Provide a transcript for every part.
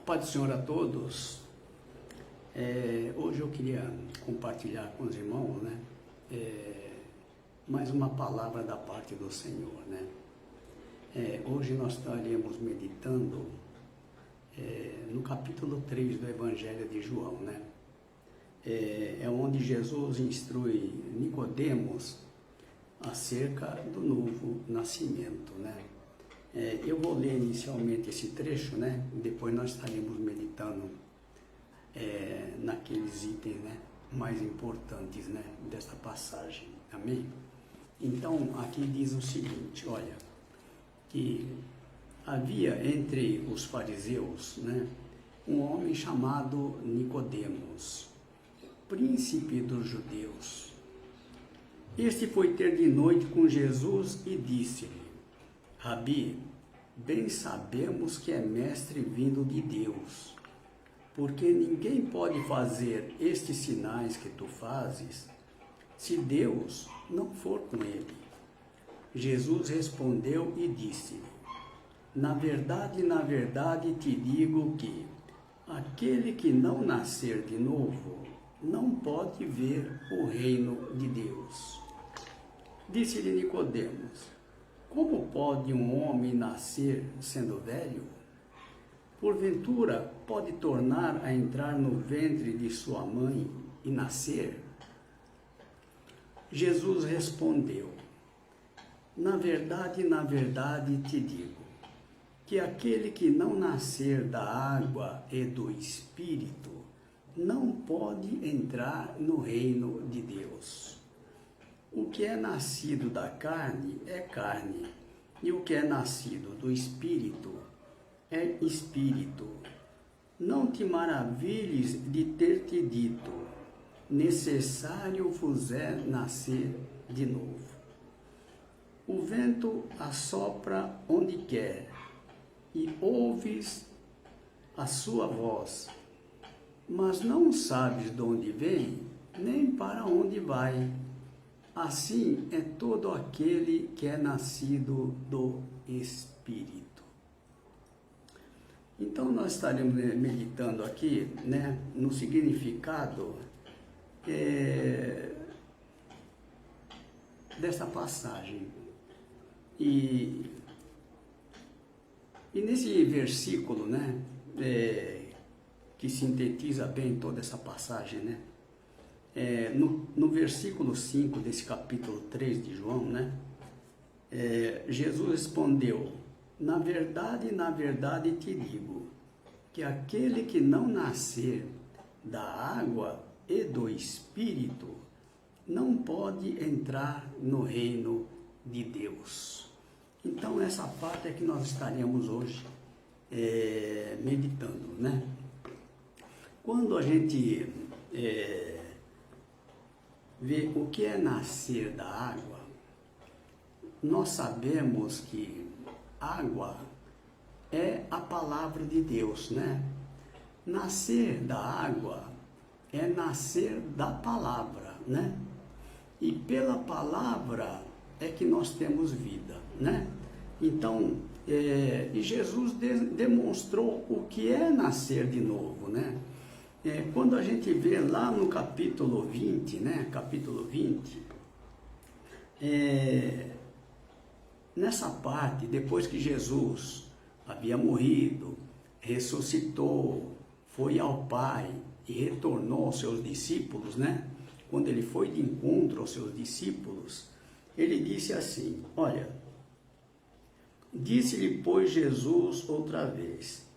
Paz do Senhor a todos. Hoje eu queria compartilhar com os irmãos, né, mais uma palavra da parte do Senhor, né. Hoje nós estaremos meditando no capítulo 3 do Evangelho de João, né. É onde Jesus instrui Nicodemos acerca do novo nascimento, né. Eu vou ler inicialmente esse trecho, né, depois nós estaremos meditando naqueles itens, né, mais importantes, né, desta passagem, amém? Então, aqui diz o seguinte, olha, que havia entre os fariseus, né, um homem chamado Nicodemos, príncipe dos judeus. Este foi ter de noite com Jesus e disse-lhe: Rabi, bem sabemos que é mestre vindo de Deus, porque ninguém pode fazer estes sinais que tu fazes, se Deus não for com ele. Jesus respondeu e disse-lhe: na verdade te digo que aquele que não nascer de novo não pode ver o reino de Deus. Disse-lhe Nicodemos: como pode um homem nascer sendo velho? Porventura pode tornar a entrar no ventre de sua mãe e nascer? Jesus respondeu: na verdade te digo, que aquele que não nascer da água e do Espírito não pode entrar no reino de Deus. O que é nascido da carne é carne, e o que é nascido do Espírito é Espírito. Não te maravilhes de ter te dito, necessário vos é nascer de novo. O vento assopra onde quer, e ouves a sua voz, mas não sabes de onde vem, nem para onde vai. Assim é todo aquele que é nascido do Espírito. Então nós estaremos meditando aqui, né, no significado dessa passagem. E nesse versículo, né, que sintetiza bem toda essa passagem, né, no versículo 5 desse capítulo 3 de João, né, Jesus respondeu: na verdade te digo, que aquele que não nascer da água e do Espírito não pode entrar no reino de Deus. Então essa parte é que nós estaremos hoje meditando, né? Quando a gente vê o que é nascer da água, nós sabemos que água é a palavra de Deus, né? Nascer da água é nascer da palavra, né? E pela palavra é que nós temos vida, né? Então, e Jesus demonstrou o que é nascer de novo, né? Quando a gente vê lá no capítulo 20, né? Capítulo 20, nessa parte, depois que Jesus havia morrido, ressuscitou, foi ao Pai e retornou aos seus discípulos, né? Quando ele foi de encontro aos seus discípulos, ele disse assim, olha, disse-lhe, pois, Jesus outra vez,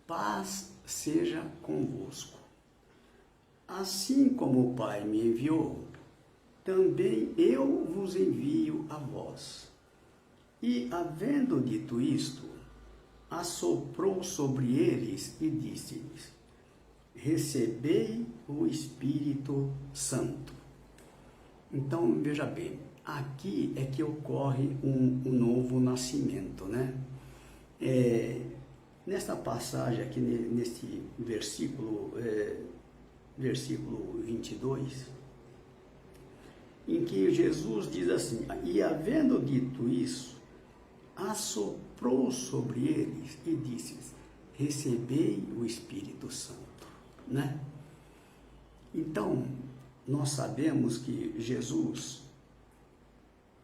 paz seja convosco. Assim como o Pai me enviou, também eu vos envio a vós. E, havendo dito isto, assoprou sobre eles e disse-lhes, recebei o Espírito Santo. Então, veja bem, aqui é que ocorre um novo nascimento, né? Nesta passagem aqui, neste versículo 22, em que Jesus diz assim, e havendo dito isso, assoprou sobre eles e disse, recebei o Espírito Santo, né? Então, nós sabemos que Jesus,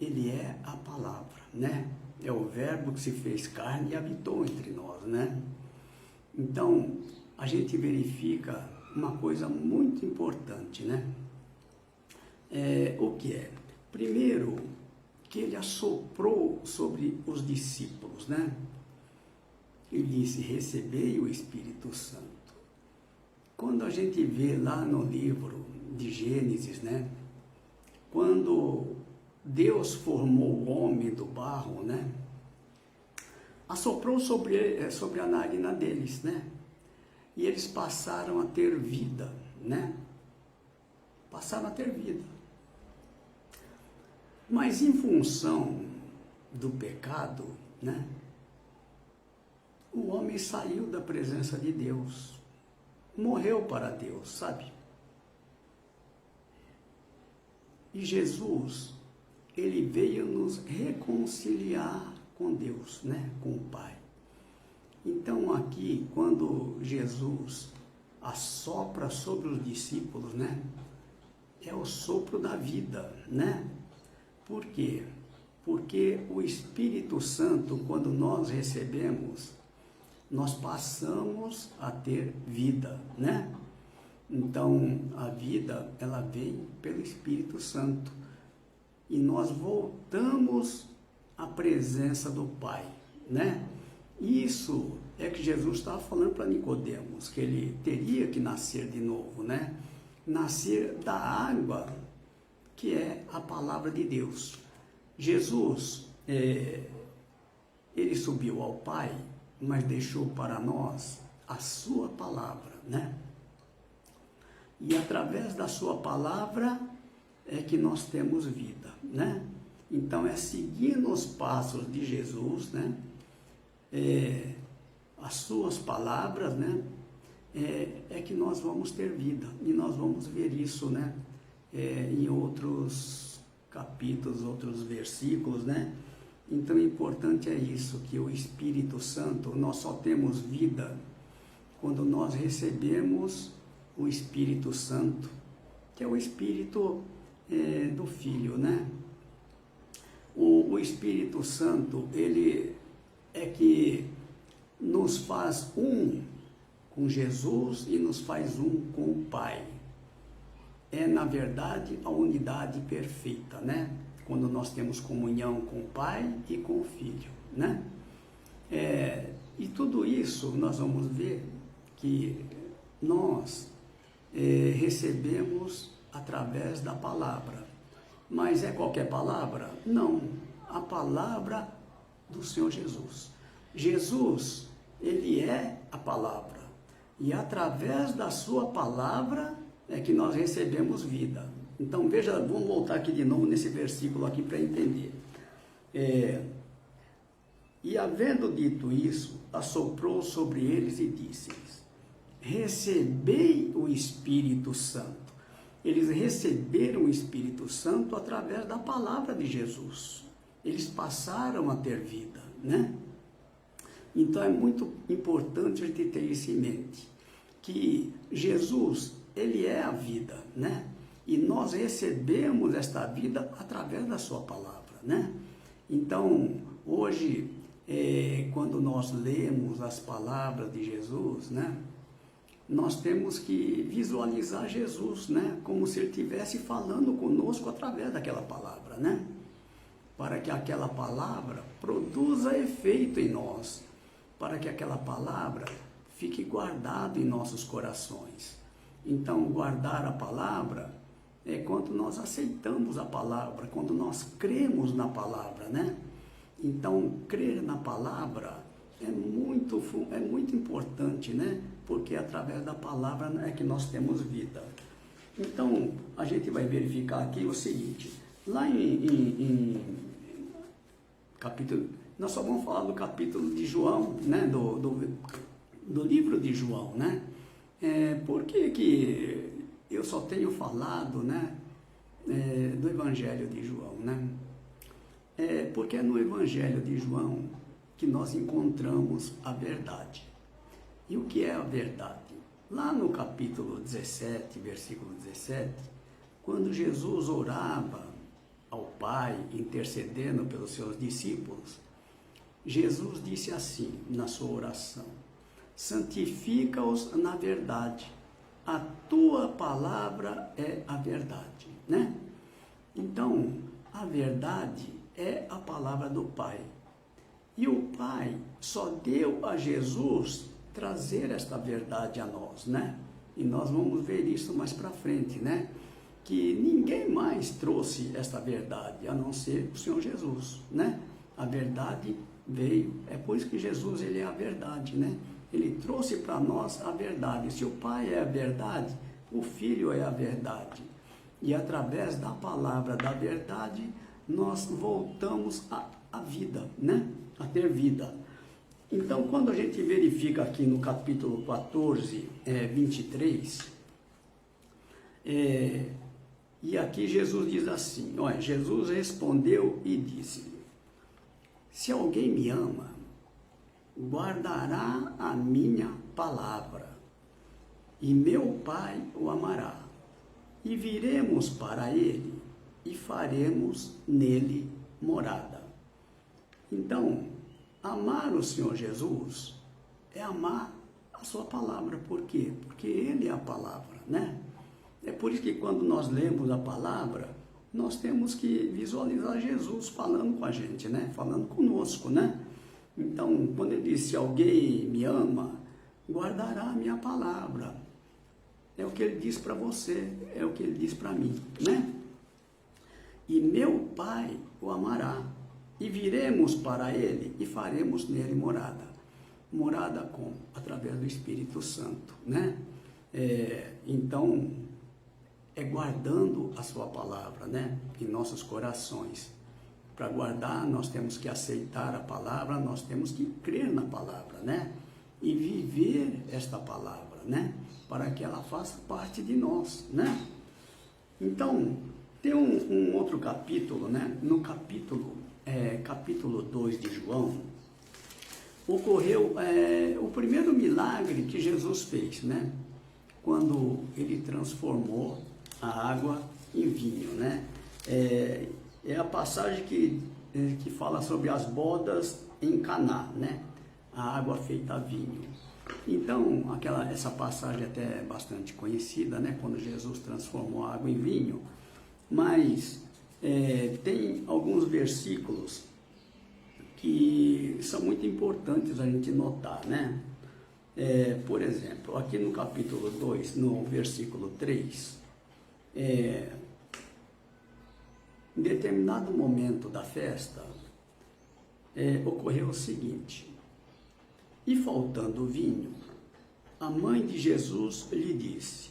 ele é a palavra, né? É o verbo que se fez carne e habitou entre nós, né? Então, a gente verifica uma coisa muito importante, né? O que é? Primeiro, que ele assoprou sobre os discípulos, né? Ele disse, recebei o Espírito Santo. Quando a gente vê lá no livro de Gênesis, né? Quando Deus formou o homem do barro, né? Assoprou sobre a narina deles, né? E eles passaram a ter vida, né? Passaram a ter vida. Mas em função do pecado, né? O homem saiu da presença de Deus. Morreu para Deus, sabe? E Jesus, ele veio nos reconciliar com Deus, né? Com o Pai. Então aqui, quando Jesus assopra sobre os discípulos, né? É o sopro da vida, né? Por quê? Porque o Espírito Santo, quando nós recebemos, nós passamos a ter vida, né? Então, a vida, ela vem pelo Espírito Santo. E nós voltamos à presença do Pai, né? Isso é que Jesus estava falando para Nicodemos, que ele teria que nascer de novo, né? Nascer da água, que é a palavra de Deus. Jesus, ele subiu ao Pai, mas deixou para nós a sua palavra, né? E através da sua palavra é que nós temos vida, né? Então é seguindo os passos de Jesus, né? As suas palavras, né? É que nós vamos ter vida. E nós vamos ver isso, né? Em outros capítulos, outros versículos, né? Então, o importante é isso, que o Espírito Santo, nós só temos vida quando nós recebemos o Espírito Santo, que é o Espírito do Filho, né? O Espírito Santo, ele é que nos faz um com Jesus e nos faz um com o Pai. É, na verdade, a unidade perfeita, né? Quando nós temos comunhão com o Pai e com o Filho, né? E tudo isso nós vamos ver que nós recebemos através da palavra. Mas é qualquer palavra? Não, a palavra do Senhor Jesus. Jesus, ele é a palavra. E através da sua palavra é que nós recebemos vida. Então, veja, vamos voltar aqui de novo nesse versículo aqui para entender. E havendo dito isso, assoprou sobre eles e disse-lhes, recebei o Espírito Santo. Eles receberam o Espírito Santo através da palavra de Jesus. Eles passaram a ter vida, né? Então, é muito importante a gente ter isso em mente, que Jesus, ele é a vida, né? E nós recebemos esta vida através da sua palavra, né? Então, hoje, quando nós lemos as palavras de Jesus, né? Nós temos que visualizar Jesus, né? Como se ele estivesse falando conosco através daquela palavra, né? Para que aquela palavra produza efeito em nós, para que aquela palavra fique guardada em nossos corações. Então, guardar a palavra é quando nós aceitamos a palavra, quando nós cremos na palavra, né? Então, crer na palavra é muito importante, né? Porque através da palavra é que nós temos vida. Então, a gente vai verificar aqui o seguinte, lá em capítulo, nós só vamos falar do capítulo de João, né? Do livro de João, né? Por que eu só tenho falado, né, do Evangelho de João, né? Porque é no Evangelho de João que nós encontramos a verdade. E o que é a verdade? Lá no capítulo 17, versículo 17, quando Jesus orava ao Pai, intercedendo pelos seus discípulos, Jesus disse assim na sua oração: santifica-os na verdade, a tua palavra é a verdade, né? Então, a verdade é a palavra do Pai. E o Pai só deu a Jesus trazer esta verdade a nós, né? E nós vamos ver isso mais para frente, né? Que ninguém mais trouxe esta verdade, a não ser o Senhor Jesus, né? A verdade veio, é por isso que Jesus, ele é a verdade, né? Ele trouxe para nós a verdade. Se o Pai é a verdade, o Filho é a verdade. E através da palavra da verdade, nós voltamos à vida, né? A ter vida. Então, quando a gente verifica aqui no capítulo 14, 23, e aqui Jesus diz assim, olha, Jesus respondeu e disse: se alguém me ama, guardará a minha palavra, e meu Pai o amará, e viremos para ele, e faremos nele morada. Então, amar o Senhor Jesus é amar a sua palavra. Por quê? Porque ele é a palavra, né? É por isso que quando nós lemos a palavra, nós temos que visualizar Jesus falando com a gente, né? Falando conosco, né? Então, quando ele diz, se alguém me ama, guardará a minha palavra. É o que ele diz para você, é o que ele diz para mim, né? E meu Pai o amará, e viremos para ele e faremos nele morada. Morada como? Através do Espírito Santo, né? Então, é guardando a sua palavra, né? Em nossos corações. Para guardar, nós temos que aceitar a palavra, nós temos que crer na palavra, né? E viver esta palavra, né? Para que ela faça parte de nós, né? Então, tem um outro capítulo, né? No capítulo 2 de João, ocorreu o primeiro milagre que Jesus fez, né? Quando ele transformou a água em vinho, né? É a passagem que fala sobre as bodas em Caná, né? A água feita vinho. Então, essa passagem até é bastante conhecida, né? Quando Jesus transformou a água em vinho. Mas tem alguns versículos que são muito importantes a gente notar, né? Por exemplo, aqui no capítulo 2, no versículo 3, em determinado momento da festa, ocorreu o seguinte: e faltando vinho, a mãe de Jesus lhe disse: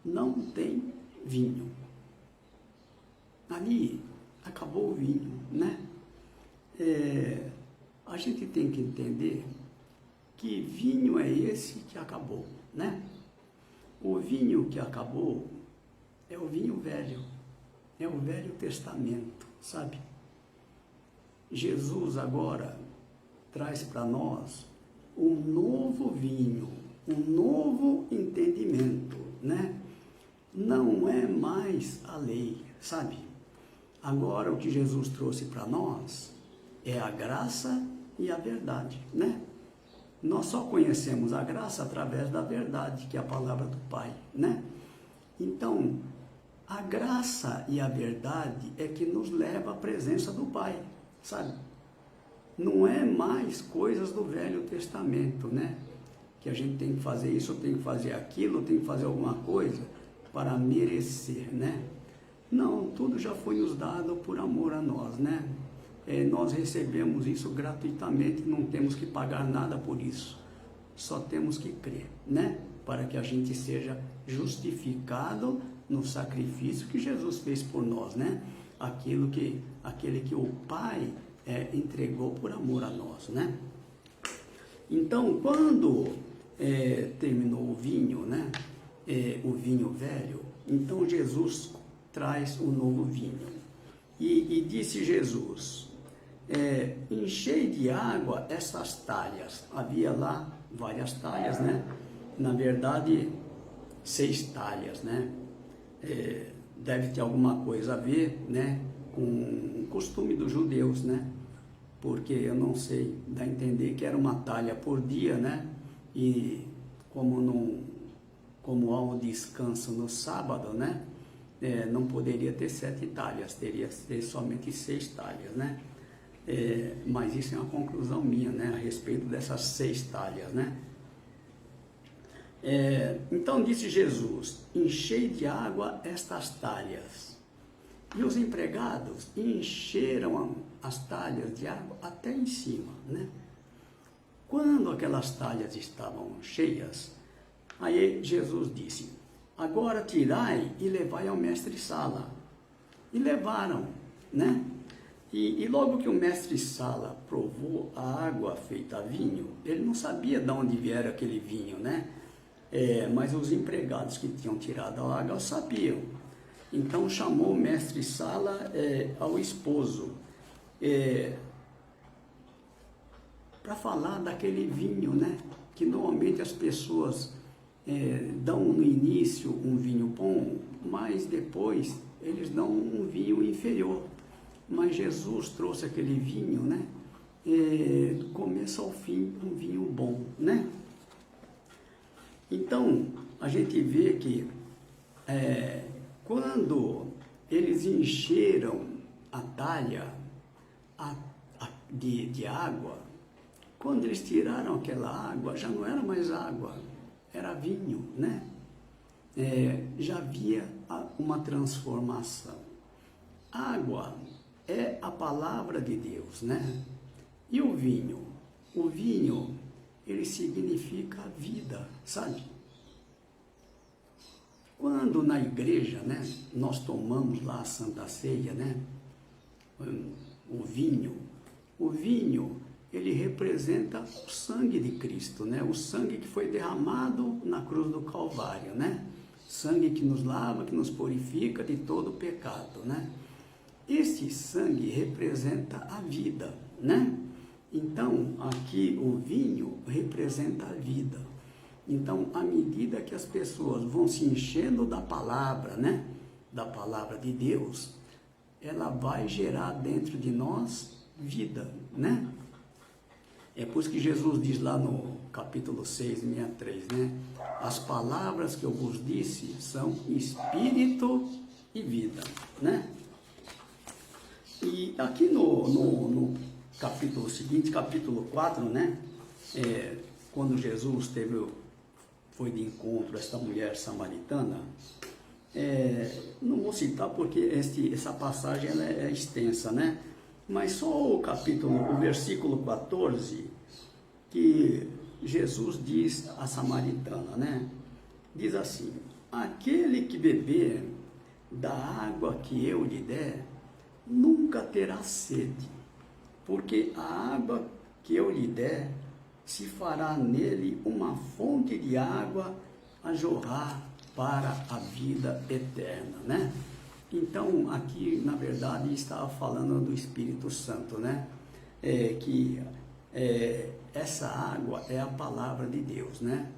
não tem vinho. Ali acabou o vinho, né? A gente tem que entender que vinho é esse que acabou, né? O vinho que acabou é o vinho velho, é o Velho Testamento, sabe? Jesus agora traz para nós um novo vinho, um novo entendimento, né? Não é mais a lei, sabe? Agora o que Jesus trouxe para nós é a graça e a verdade, né? Nós só conhecemos a graça através da verdade, que é a palavra do Pai, né? Então, a graça e a verdade é que nos leva à presença do Pai, sabe? Não é mais coisas do Velho Testamento, né? Que a gente tem que fazer isso, tem que fazer aquilo, tem que fazer alguma coisa para merecer, né? Não, tudo já foi nos dado por amor a nós, né? Nós recebemos isso gratuitamente, não temos que pagar nada por isso. Só temos que crer, né? Para que a gente seja justificado no sacrifício que Jesus fez por nós, né? Aquele que o Pai entregou por amor a nós, né? Então, quando terminou o vinho, né? O vinho velho, então Jesus traz um novo vinho. E disse Jesus: enchei de água essas talhas. Havia lá várias talhas, né? Na verdade, 6 talhas, né? Deve ter alguma coisa a ver, né, com o costume dos judeus, né? Porque eu não sei, dá a entender que era uma talha por dia, né? E como há um descanso no sábado, né? Não poderia ter 7 talhas, teria que ter somente 6 talhas, né? Mas isso é uma conclusão minha, né? A respeito dessas 6 talhas, né? Então disse Jesus: enchei de água estas talhas. E os empregados encheram as talhas de água até em cima, né? Quando aquelas talhas estavam cheias, aí Jesus disse: agora tirai e levai ao mestre-sala. E levaram, né? E logo que o mestre-sala provou a água feita vinho, ele não sabia de onde viera aquele vinho, né? Mas os empregados que tinham tirado a água sabiam. Então chamou o mestre-sala ao esposo para falar daquele vinho, né? Que normalmente as pessoas dão no início um vinho bom, mas depois eles dão um vinho inferior. Mas Jesus trouxe aquele vinho, né? Do começo ao fim, um vinho bom, né? Então, a gente vê que quando eles encheram a talha de água, quando eles tiraram aquela água, já não era mais água, era vinho, né? Já havia uma transformação. Água é a palavra de Deus, né? E o vinho? O vinho, ele significa vida, sabe? Quando na igreja, né, nós tomamos lá a Santa Ceia, né? O vinho, ele representa o sangue de Cristo, né? O sangue que foi derramado na cruz do Calvário, né? Sangue que nos lava, que nos purifica de todo o pecado, né? Esse sangue representa a vida, né? Então, aqui o vinho representa a vida. Então, à medida que as pessoas vão se enchendo da palavra, né? Da palavra de Deus, ela vai gerar dentro de nós vida, né? É por isso que Jesus diz lá no capítulo 6, 63, né? As palavras que eu vos disse são espírito e vida, né? E aqui no capítulo seguinte, capítulo 4, né? Quando Jesus foi de encontro a esta mulher samaritana, não vou citar porque essa passagem ela é extensa, né? Mas só o versículo 14, que Jesus diz à samaritana, né? Diz assim: aquele que beber da água que eu lhe der, nunca terá sede, porque a água que eu lhe der se fará nele uma fonte de água a jorrar para a vida eterna, né? Então, aqui, na verdade, estava falando do Espírito Santo, né? Essa água é a palavra de Deus, né?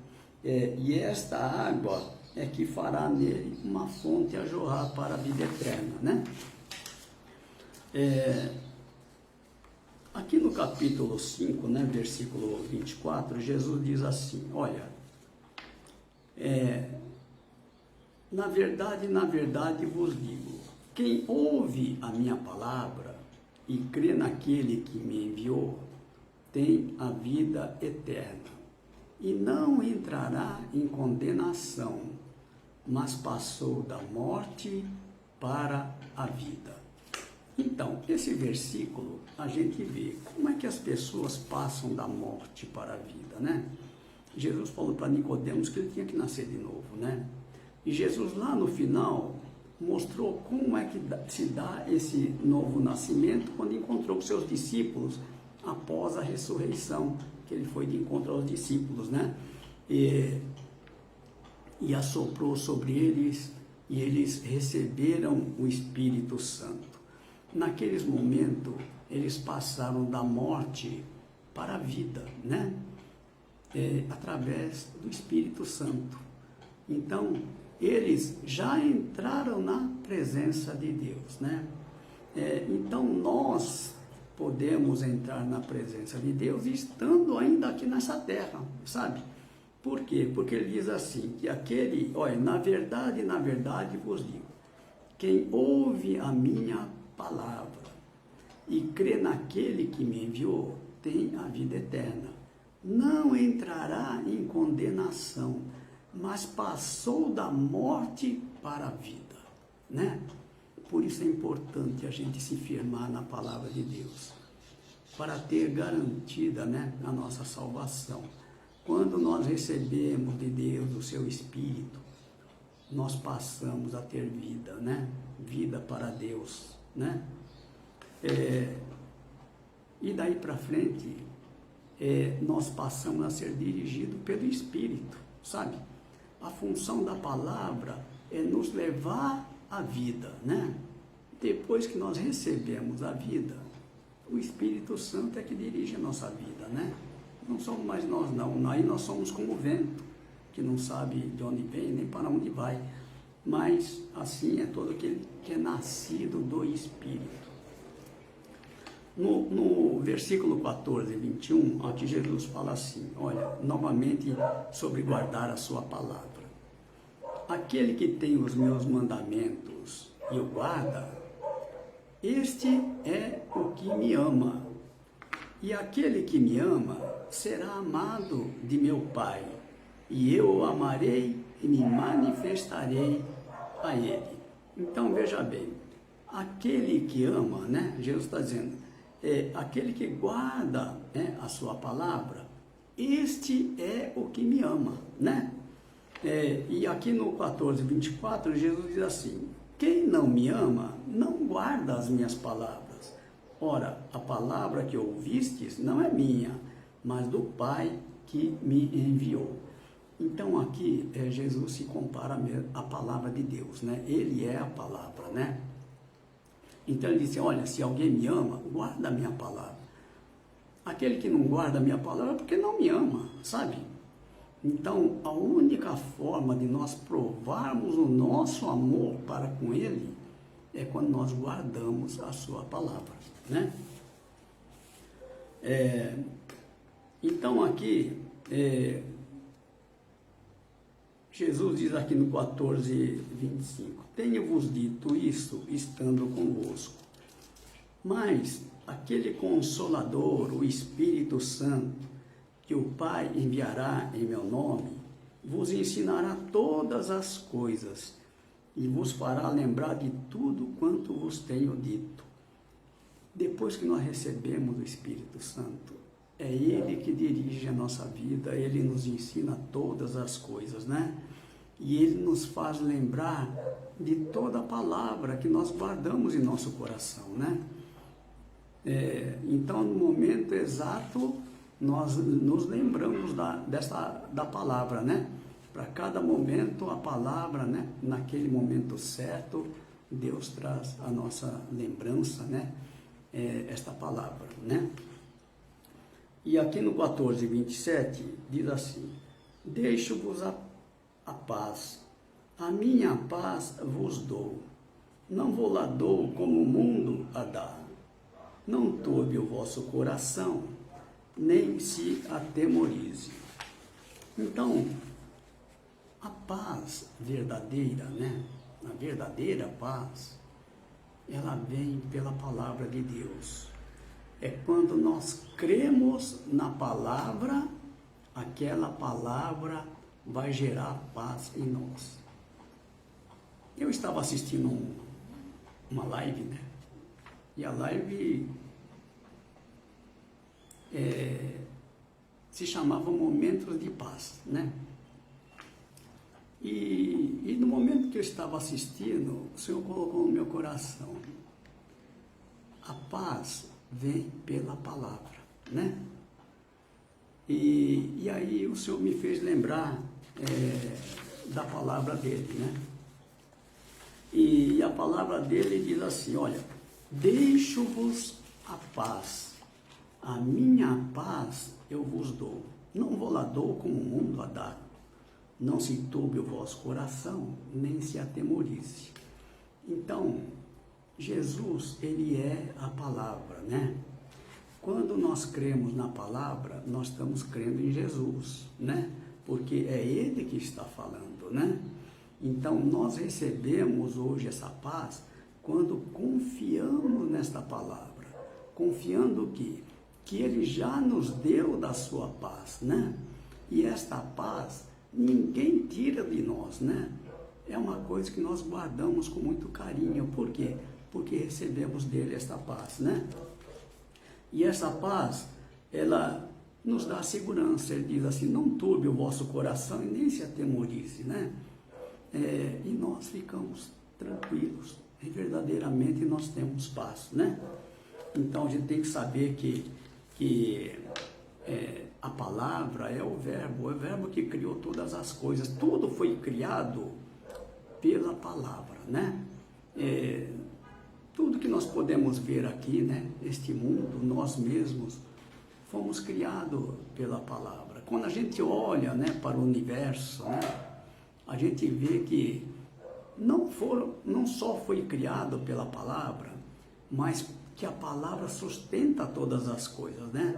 E esta água é que fará nele uma fonte a jorrar para a vida eterna, né? Aqui no capítulo 5, né, versículo 24, Jesus diz assim: olha, na verdade vos digo, quem ouve a minha palavra e crê naquele que me enviou, tem a vida eterna, e não entrará em condenação, mas passou da morte para a vida. Então, esse versículo, a gente vê como é que as pessoas passam da morte para a vida, né? Jesus falou para Nicodemos que ele tinha que nascer de novo, né? E Jesus lá no final mostrou como é que se dá esse novo nascimento quando encontrou com seus discípulos após a ressurreição, que ele foi de encontro aos discípulos, né? E assoprou sobre eles e eles receberam o Espírito Santo. Naqueles momentos, eles passaram da morte para a vida, né? Através do Espírito Santo. Então, eles já entraram na presença de Deus, né? Então, nós podemos entrar na presença de Deus estando ainda aqui nessa terra, sabe? Por quê? Porque ele diz assim, que aquele, olha, na verdade vos digo, quem ouve a minha palavra e crê naquele que me enviou, tem a vida eterna. Não entrará em condenação, mas passou da morte para a vida, né? Por isso é importante a gente se firmar na palavra de Deus, para ter garantida, né, a nossa salvação. Quando nós recebemos de Deus o seu Espírito, nós passamos a ter vida, né? Vida para Deus, né? E daí para frente, nós passamos a ser dirigidos pelo Espírito, sabe? A função da palavra é nos levar à vida, né? Depois que nós recebemos a vida, o Espírito Santo é que dirige a nossa vida, né? Não somos mais nós, não. Aí nós somos como o vento, que não sabe de onde vem nem para onde vai. Mas assim é todo aquele que é nascido do Espírito. No versículo 14 e 21, aqui Jesus fala assim, olha, novamente sobre guardar a sua palavra. Aquele que tem os meus mandamentos e o guarda, este é o que me ama. E aquele que me ama será amado de meu Pai, e eu o amarei e me manifestarei a ele. Então veja bem, aquele que ama, né? Jesus está dizendo, aquele que guarda, né, a sua palavra, este é o que me ama, né? E aqui no 14, 24, Jesus diz assim, quem não me ama, não guarda as minhas palavras. Ora, a palavra que ouvistes não é minha, mas do Pai que me enviou. Então aqui Jesus se compara à palavra de Deus, né? Ele é a palavra, né? Então ele disse, olha, se alguém me ama, guarda a minha palavra. Aquele que não guarda a minha palavra é porque não me ama, sabe? Então a única forma de nós provarmos o nosso amor para com ele é quando nós guardamos a sua palavra, né? Então aqui, Jesus diz aqui no 14, 25, tenho-vos dito isso estando convosco, mas aquele Consolador, o Espírito Santo, que o Pai enviará em meu nome, vos ensinará todas as coisas e vos fará lembrar de tudo quanto vos tenho dito. Depois que nós recebemos o Espírito Santo, é Ele que dirige a nossa vida, Ele nos ensina todas as coisas, né? E Ele nos faz lembrar de toda a palavra que nós guardamos em nosso coração, né? Então, no momento exato, nós nos lembramos da palavra, né? Para cada momento, a palavra, né? Naquele momento certo, Deus traz a nossa lembrança, né? Esta palavra, né? E aqui no 14, 27, diz assim, deixo-vos a paz, a minha paz vos dou, não vou lá dou como o mundo a dá, não turbe o vosso coração, nem se atemorize. Então, a paz verdadeira, né? A verdadeira paz, ela vem pela palavra de Deus. É quando nós cremos na palavra, aquela palavra vai gerar paz em nós. Eu estava assistindo uma live, né? E a live se chamava Momentos de Paz, né? E no momento que eu estava assistindo, o Senhor colocou no meu coração, a paz vem pela palavra, né? E aí o Senhor me fez lembrar da palavra dele, né? E a palavra dele diz assim, olha, deixo-vos a paz, a minha paz eu vos dou. Não vou lá dou como o mundo a dar. Não se turbe o vosso coração, nem se atemorize. Então, Jesus, ele é a palavra, né? Quando nós cremos na palavra, nós estamos crendo em Jesus, né? Porque é ele que está falando, né? Então, nós recebemos hoje essa paz quando confiamos nesta palavra. Confiando que ele já nos deu da sua paz, né? E esta paz ninguém tira de nós, né? É uma coisa que nós guardamos com muito carinho. Por quê? Porque recebemos dele esta paz, né? E essa paz, ela nos dá segurança. Ele diz assim, não turbe o vosso coração e nem se atemorize, né? E nós ficamos tranquilos. E verdadeiramente nós temos paz, né? Então a gente tem que saber que a palavra é o verbo que criou todas as coisas. Tudo foi criado pela palavra, né? Tudo que nós podemos ver aqui, né? Este mundo, nós mesmos, fomos criados pela palavra. Quando a gente olha, né, para o universo, né, a gente vê que não só foi criado pela palavra, mas que a palavra sustenta todas as coisas, né?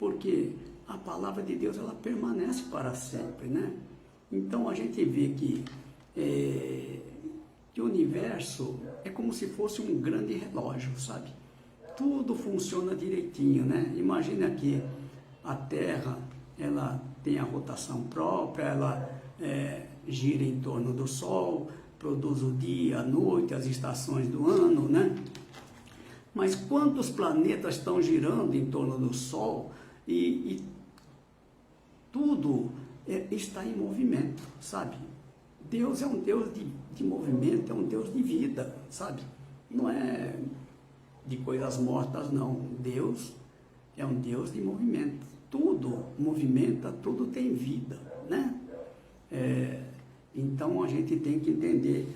Porque a palavra de Deus, ela permanece para sempre, né? Então a gente vê que o universo é como se fosse um grande relógio, sabe? Tudo funciona direitinho, né? Imagina que a Terra, ela tem a rotação própria, ela gira em torno do Sol, produz o dia, a noite, as estações do ano, né? Mas quantos planetas estão girando em torno do Sol e tudo está em movimento, sabe? Deus é um Deus de movimento, é um Deus de vida, sabe? Não é de coisas mortas, não. Deus é um Deus de movimento. Tudo movimenta, tudo tem vida, né? Então a gente tem que entender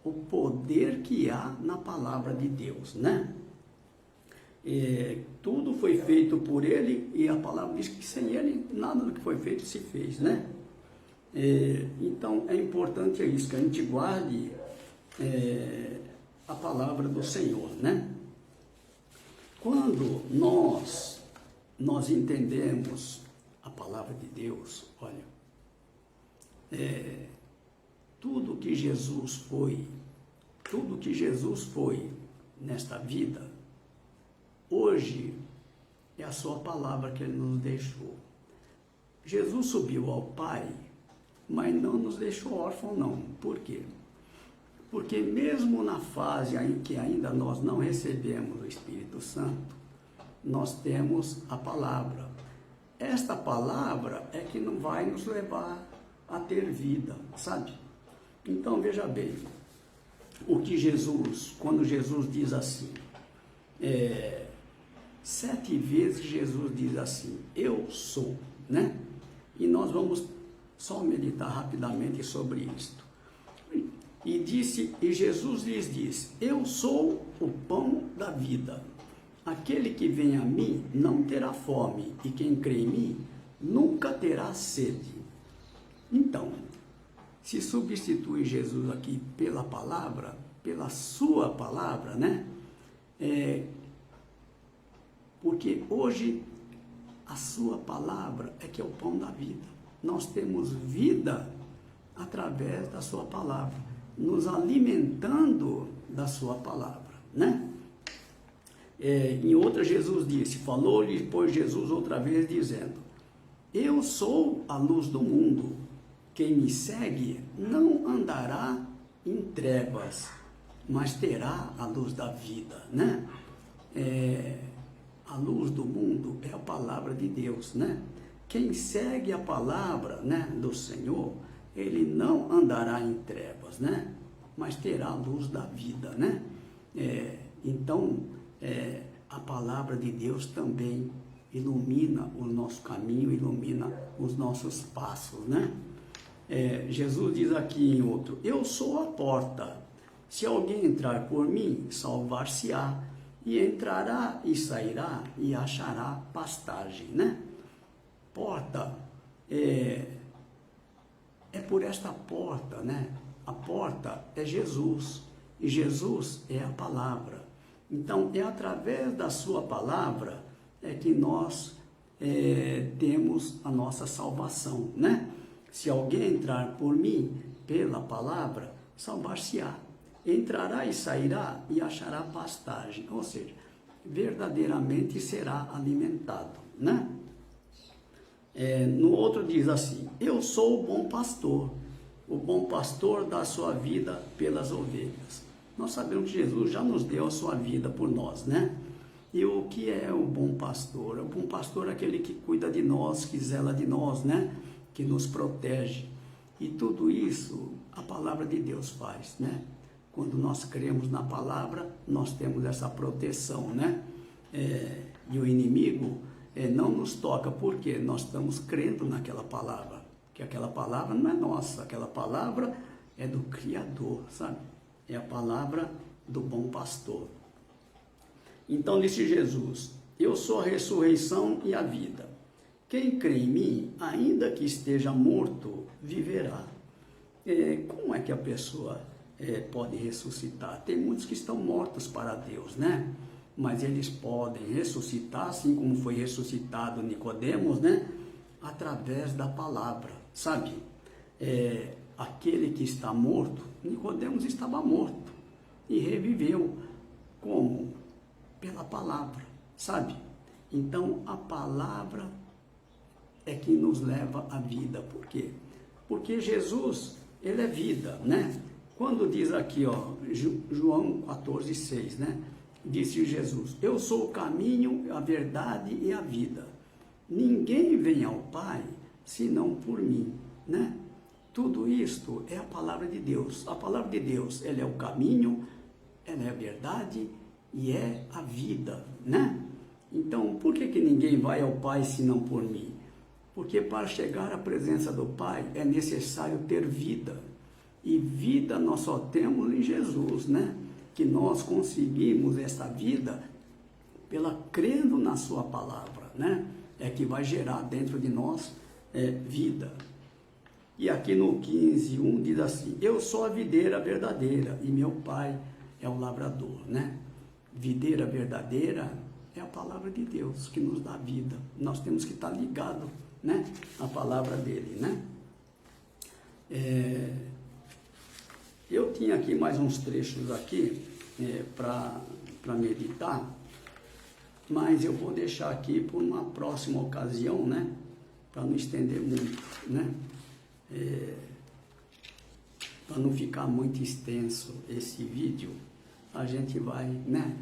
o poder que há na palavra de Deus, né? Tudo foi feito por ele e a palavra diz que sem ele nada do que foi feito se fez, né? Então é importante isso, que a gente guarde a palavra do Senhor, né? Quando nós entendemos a palavra de Deus, olha, tudo que Jesus foi nesta vida, hoje é a sua palavra que ele nos deixou. Jesus subiu ao Pai, mas não nos deixou órfãos, não. Por quê? Porque mesmo na fase em que ainda nós não recebemos o Espírito Santo, nós temos a palavra. Esta palavra é que não vai nos levar a ter vida, sabe? Então, veja bem, o que quando Jesus diz assim, 7 vezes Jesus diz assim, eu sou, né? E nós vamos só meditar rapidamente sobre isto. E Jesus lhes diz, eu sou o pão da vida. Aquele que vem a mim não terá fome, e quem crê em mim nunca terá sede. Então, se substitui Jesus aqui pela palavra, pela sua palavra, né? Porque hoje a sua palavra é que é o pão da vida. Nós temos vida através da sua palavra, nos alimentando da sua palavra, né? Em outra Jesus disse, falou-lhe, pois Jesus outra vez dizendo, eu sou a luz do mundo, quem me segue não andará em trevas, mas terá a luz da vida, né? A luz do mundo é a palavra de Deus, né? Quem segue a palavra, né, do Senhor, ele não andará em trevas, né? Mas terá a luz da vida, né? Então, a palavra de Deus também ilumina o nosso caminho, ilumina os nossos passos, né? Jesus diz aqui em outro, eu sou a porta, se alguém entrar por mim, salvar-se-á, e entrará e sairá e achará pastagem, né? Porta, é por esta porta, né? A porta é Jesus, e Jesus é a palavra. Então, é através da sua palavra que nós temos a nossa salvação, né? Se alguém entrar por mim, pela palavra, salvar-se-á. Entrará e sairá e achará pastagem, ou seja, verdadeiramente será alimentado, né? No outro diz assim, eu sou o bom pastor dá a sua vida pelas ovelhas. Nós sabemos que Jesus já nos deu a sua vida por nós, né? E o que é o bom pastor? O bom pastor é aquele que cuida de nós, que zela de nós, né? Que nos protege. E tudo isso a palavra de Deus faz, né? Quando nós cremos na palavra, nós temos essa proteção, né? E o inimigo não nos toca, porque nós estamos crendo naquela palavra, que aquela palavra não é nossa, aquela palavra é do Criador, sabe? É a palavra do bom pastor. Então disse Jesus, eu sou a ressurreição e a vida. Quem crê em mim, ainda que esteja morto, viverá. Como é que a pessoa pode ressuscitar? Tem muitos que estão mortos para Deus, né? Mas eles podem ressuscitar, assim como foi ressuscitado Nicodemos, né? Através da palavra, sabe? Aquele que está morto, Nicodemos estava morto e reviveu. Como? Pela palavra, sabe? Então, a palavra é que nos leva à vida. Por quê? Porque Jesus, ele é vida, né? Quando diz aqui, ó, João 14,6, né? Disse Jesus, eu sou o caminho, a verdade e a vida. Ninguém vem ao Pai, senão por mim, né? Tudo isto é a palavra de Deus. A palavra de Deus, ela é o caminho, ela é a verdade e é a vida, né? Então, por que ninguém vai ao Pai, senão por mim? Porque para chegar à presença do Pai é necessário ter vida. E vida nós só temos em Jesus, né? Que nós conseguimos essa vida pela crendo na sua palavra, né? É que vai gerar dentro de nós vida. E aqui no 15:1 diz assim, eu sou a videira verdadeira e meu pai é o lavrador, né? Videira verdadeira é a palavra de Deus que nos dá vida. Nós temos que estar ligados, né? A palavra dele, né? Eu tinha aqui mais uns trechos aqui para meditar, mas eu vou deixar aqui por uma próxima ocasião, né? Para não estender muito, né? Para não ficar muito extenso esse vídeo, a gente vai, né?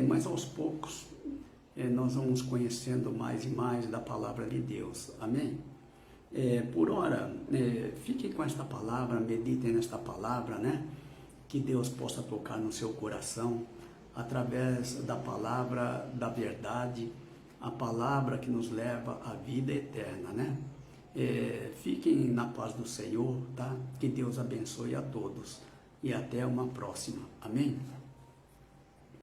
Mas aos poucos nós vamos conhecendo mais e mais da palavra de Deus, amém? Por hora, fiquem com esta palavra, meditem nesta palavra, né? Que Deus possa tocar no seu coração, através da palavra da verdade, a palavra que nos leva à vida eterna, né? Fiquem na paz do Senhor, tá? Que Deus abençoe a todos e até uma próxima, amém?